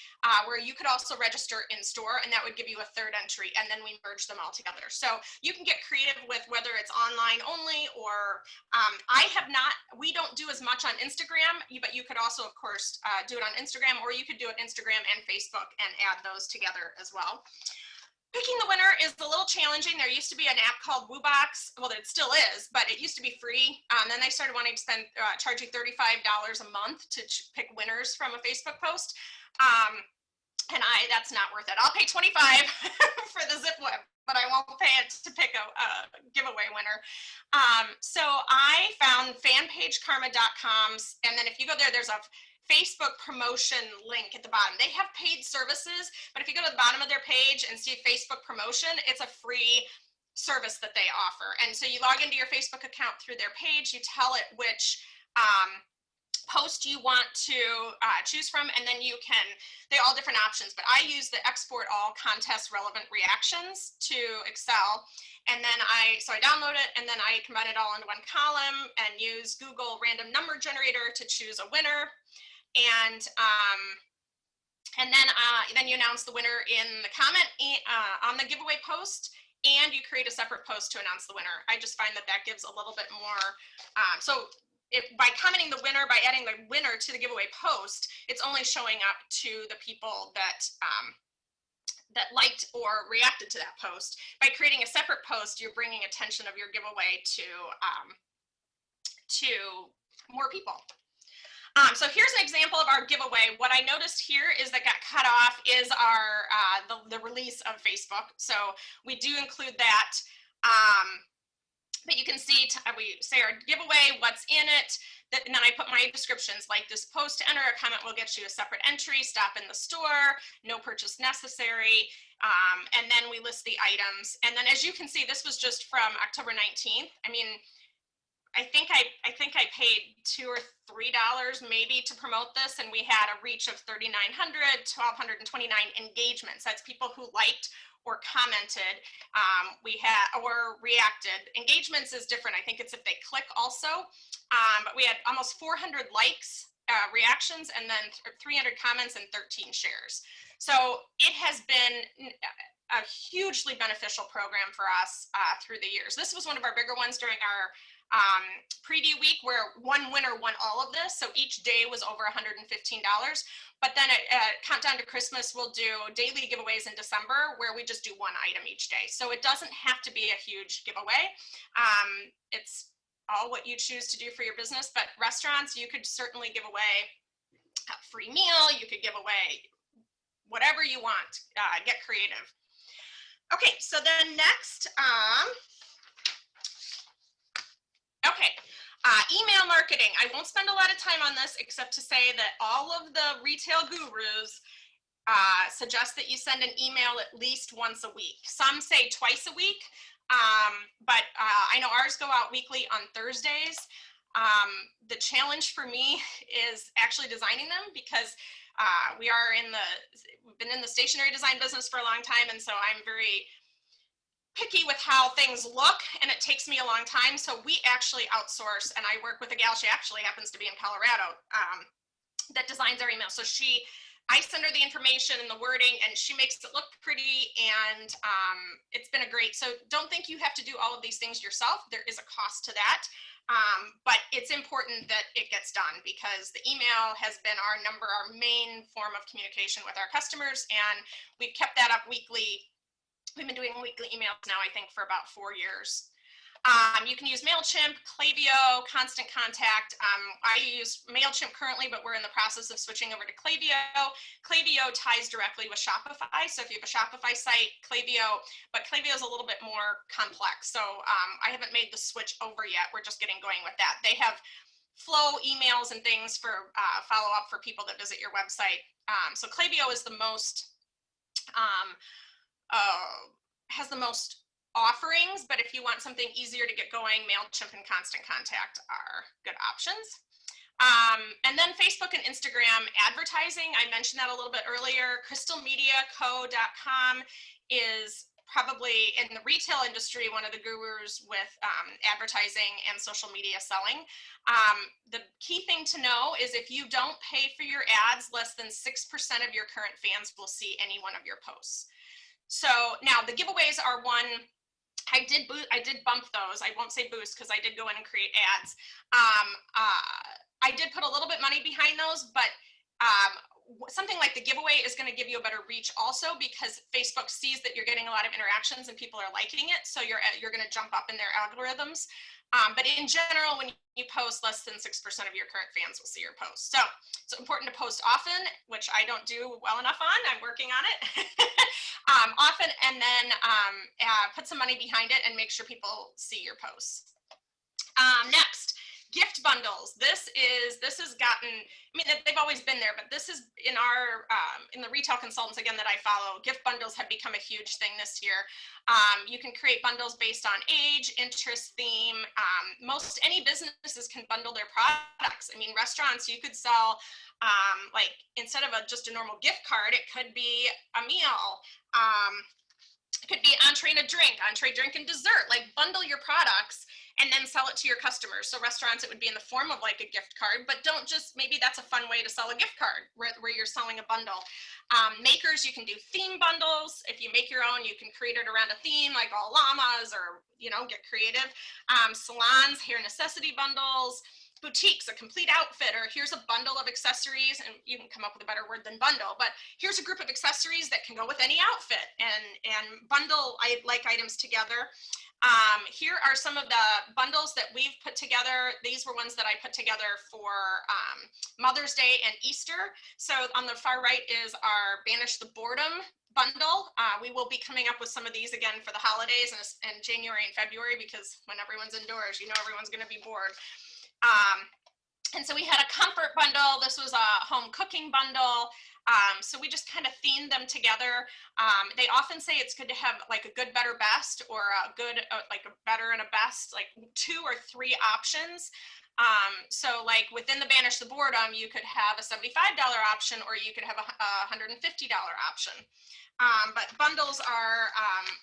where you could also register in store, and that would give you a third entry, and then we merge them all together. So you can get creative with whether it's online only, or we don't do as much on Instagram, but you could also, of course, do it on Instagram, or you could do it Instagram and Facebook and add those together as well. Picking the winner is a little challenging. There used to be an app called WooBox. Well, it still is, but it used to be free. Then they started wanting to charge you $35 a month to pick winners from a Facebook post. And that's not worth it. I'll pay $25 for the zip web, but I won't pay it to pick a giveaway winner. So I found fanpagekarma.com, and then if you go there, there's a Facebook promotion link at the bottom. They have paid services, but if you go to the bottom of their page and see Facebook promotion, it's a free service that they offer. And so you log into your Facebook account through their page, you tell it which post you want to choose from, and then they're all different options, but I use the export all contest relevant reactions to Excel. And then I download it, and then I combine it all into one column and use Google random number generator to choose a winner. And then you announce the winner in the comment on the giveaway post, and you create a separate post to announce the winner. I just find that gives a little bit more. By commenting the winner, by adding the winner to the giveaway post, it's only showing up to the people that liked or reacted to that post. By creating a separate post, you're bringing attention of your giveaway to more people. So here's an example of our giveaway. What I noticed here is that got cut off is our the release of Facebook. So we do include that. But you can see we say our giveaway, what's in it, and then I put my descriptions, like this post to enter a comment will get you a separate entry, stop in the store, no purchase necessary, and then we list the items. And then as you can see, this was just from October 19th. I mean, I think I paid $2 or $3 maybe to promote this, and we had a reach of 3,900, 1,229 engagements. That's people who liked or commented, or reacted. Engagements is different. I think it's if they click also, but we had almost 400 likes, reactions, and then 300 comments and 13 shares. So it has been a hugely beneficial program for us through the years. This was one of our bigger ones during our preview week, where one winner won all of this. So each day was over $115. But then at Countdown to Christmas, we'll do daily giveaways in December, where we just do one item each day. So it doesn't have to be a huge giveaway. It's all what you choose to do for your business. But restaurants, you could certainly give away a free meal. You could give away whatever you want. Get creative. Okay, so then next, email marketing. I won't spend a lot of time on this, except to say that all of the retail gurus suggest that you send an email at least once a week. Some say twice a week, but I know ours go out weekly on Thursdays. The challenge for me is actually designing them, because we've been in the stationery design business for a long time, and so I'm very picky with how things look, and it takes me a long time. So we actually outsource, and I work with a gal, she actually happens to be in Colorado, that designs our email. So I send her the information and the wording, and she makes it look pretty, and it's been so don't think you have to do all of these things yourself. There is a cost to that, but it's important that it gets done, because the email has been our main form of communication with our customers, and we've kept that up weekly. We've been doing weekly emails now, I think, for about 4 years. You can use MailChimp, Klaviyo, Constant Contact. I use MailChimp currently, but we're in the process of switching over to Klaviyo. Klaviyo ties directly with Shopify. So if you have a Shopify site, Klaviyo, but Klaviyo is a little bit more complex. So I haven't made the switch over yet. We're just getting going with that. They have flow emails and things for follow-up for people that visit your website. So Klaviyo is the most has the most offerings, but if you want something easier to get going, MailChimp and Constant Contact are good options. And then Facebook and Instagram advertising, I mentioned that a little bit earlier. crystalmediaco.com is probably in the retail industry one of the gurus with advertising and social media selling. The key thing to know is if you don't pay for your ads, less than 6% of your current fans will see any one of your posts. So now the giveaways are one. I did bump those. I won't say boost because I did go in and create ads. I did put a little bit money behind those, but something like the giveaway is going to give you a better reach also, because Facebook sees that you're getting a lot of interactions and people are liking it. So you're going to jump up in their algorithms. But in general, when you post, less than 6% of your current fans will see your post. So it's important to post often, which I don't do well enough on. I'm working on it. Often, and then put some money behind it and make sure people see your posts. Next, gift bundles. This has gotten, I mean, they've always been there, but this is in our, in the retail consultants, again, that I follow, gift bundles have become a huge thing this year. You can create bundles based on age, interest, theme. Most any businesses can bundle their products. I mean, restaurants, you could sell, like, instead of just a normal gift card, it could be a meal. It could be entree and a drink, entree, drink, and dessert. Like, bundle your products and then sell it to your customers. So restaurants, it would be in the form of like a gift card, but don't just, maybe that's a fun way to sell a gift card where you're selling a bundle. Makers, you can do theme bundles. If you make your own, you can create it around a theme, like all llamas, or, you know, get creative. Salons, hair necessity bundles. Boutiques, a complete outfit, or here's a bundle of accessories, and you can come up with a better word than bundle, but here's a group of accessories that can go with any outfit, and bundle like items together. Here are some of the bundles that we've put together. These were ones that I put together for Mother's Day and Easter. So on the far right is our Banish the Boredom bundle. We will be coming up with some of these again for the holidays and January and February, because when everyone's indoors, you know, everyone's going to be bored. And so we had a comfort bundle. This was a home cooking bundle. So we just kind of themed them together. They often say it's good to have like a good, better, best, or a good, like a better and a best, like 2 or 3 options. So like within the Banish the Boredom, you could have a $75 option, or you could have a $150 option. But bundles are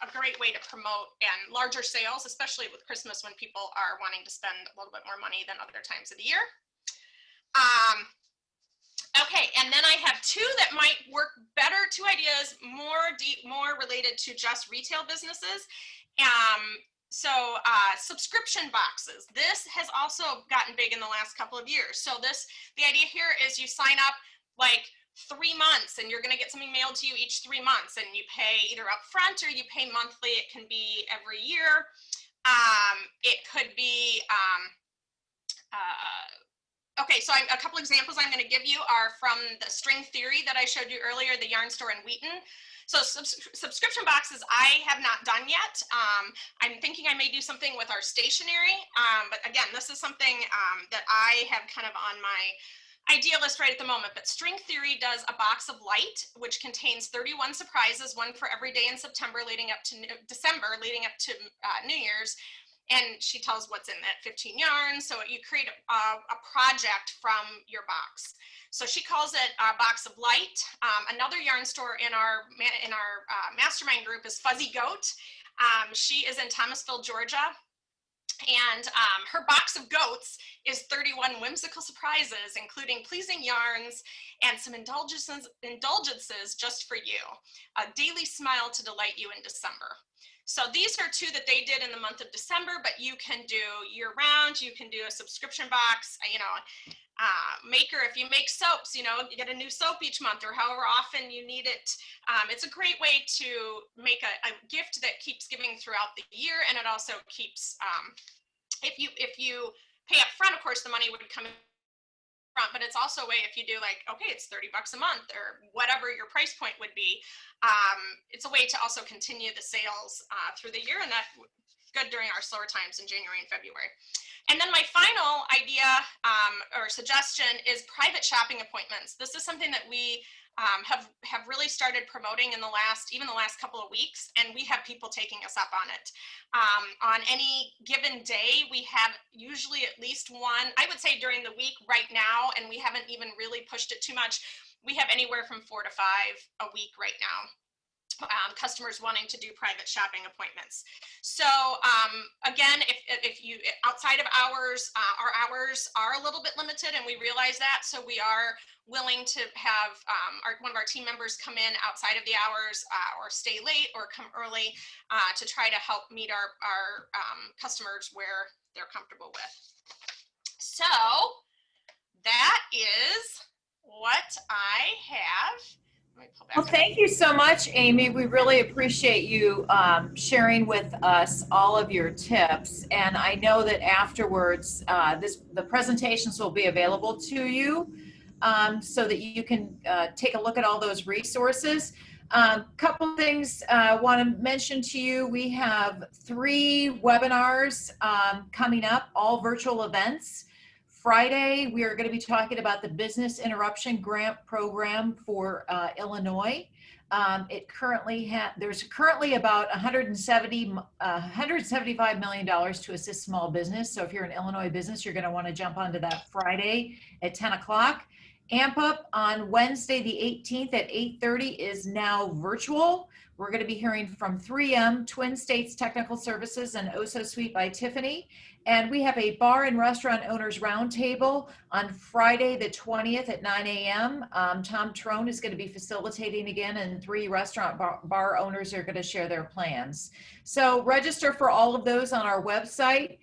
a great way to promote and larger sales, especially with Christmas when people are wanting to spend a little bit more money than other times of the year. Okay, and then I have 2 that might work better, 2 ideas, more related to just retail businesses. Subscription boxes. This has also gotten big in the last couple of years. So the idea here is you sign up like 3 months, and you're going to get something mailed to you each 3 months, and you pay either up front or you pay monthly. It can be every year. It could be, okay, so a couple examples I'm going to give you are from the string theory that I showed you earlier, the yarn store in Wheaton. So subscription boxes I have not done yet. I'm thinking I may do something with our stationery, but again, this is something that I have kind of on my idea list right at the moment. But string theory does a box of light, which contains 31 surprises, one for every day in September leading up to December, leading up to New Year's. And she tells what's in that 15 yarns. So you create a project from your box. So she calls it a box of light. Another yarn store in our mastermind group is Fuzzy Goat. She is in Thomasville, Georgia. And her box of goats is 31 whimsical surprises, including pleasing yarns and some indulgences just for you. A daily smile to delight you in December. So these are 2 that they did in the month of December, but you can do year round. You can do a subscription box, you know, maker. If you make soaps, you know, you get a new soap each month, or however often you need it. It's a great way to make a gift that keeps giving throughout the year, and it also keeps, if you pay up front, of course, the money would come in front, but it's also a way, if you do like, okay, it's $30 a month, or whatever your price point would be, it's a way to also continue the sales through the year, and that's good during our slower times in January and February. And then my final idea or suggestion is private shopping appointments. This is something that we have really started promoting in the last couple of weeks, and we have people taking us up on it. On any given day, we have usually at least one, I would say during the week right now, and we haven't even really pushed it too much, we have anywhere from 4 to 5 a week right now. Customers wanting to do private shopping appointments. So again, if you outside of hours, our hours are a little bit limited, and we realize that. So we are willing to have one of our team members come in outside of the hours, or stay late or come early, to try to help meet our customers where they're comfortable with. So that is what I have. Well, thank you so much, Amy. We really appreciate you sharing with us all of your tips. And I know that afterwards, the presentations will be available to you, so that you can take a look at all those resources. Couple things I want to mention to you. We have 3 webinars coming up, all virtual events. Friday, we are going to be talking about the Business Interruption Grant Program for Illinois. There's currently about $175 million to assist small business. So if you're an Illinois business, you're going to want to jump onto that Friday at 10 o'clock. AMP Up on Wednesday, the 18th at 8:30 is now virtual. We're going to be hearing from 3M, Twin States Technical Services, and Oso Suite by Tiffany. And we have a bar and restaurant owners roundtable on Friday, the 20th at 9 a.m. Tom Trone is going to be facilitating again, and 3 restaurant bar owners are going to share their plans. So register for all of those on our website.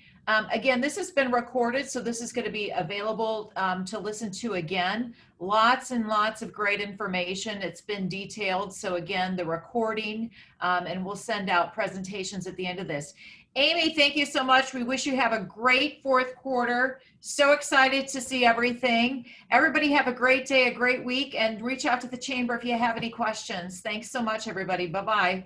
Again, this has been recorded, so this is going to be available to listen to again. Lots and lots of great information. It's been detailed. So again, the recording, and we'll send out presentations at the end of this. Amy, thank you so much. We wish you have a great 4th quarter. So excited to see everything. Everybody have a great day, a great week, and reach out to the chamber if you have any questions. Thanks so much, everybody. Bye-bye.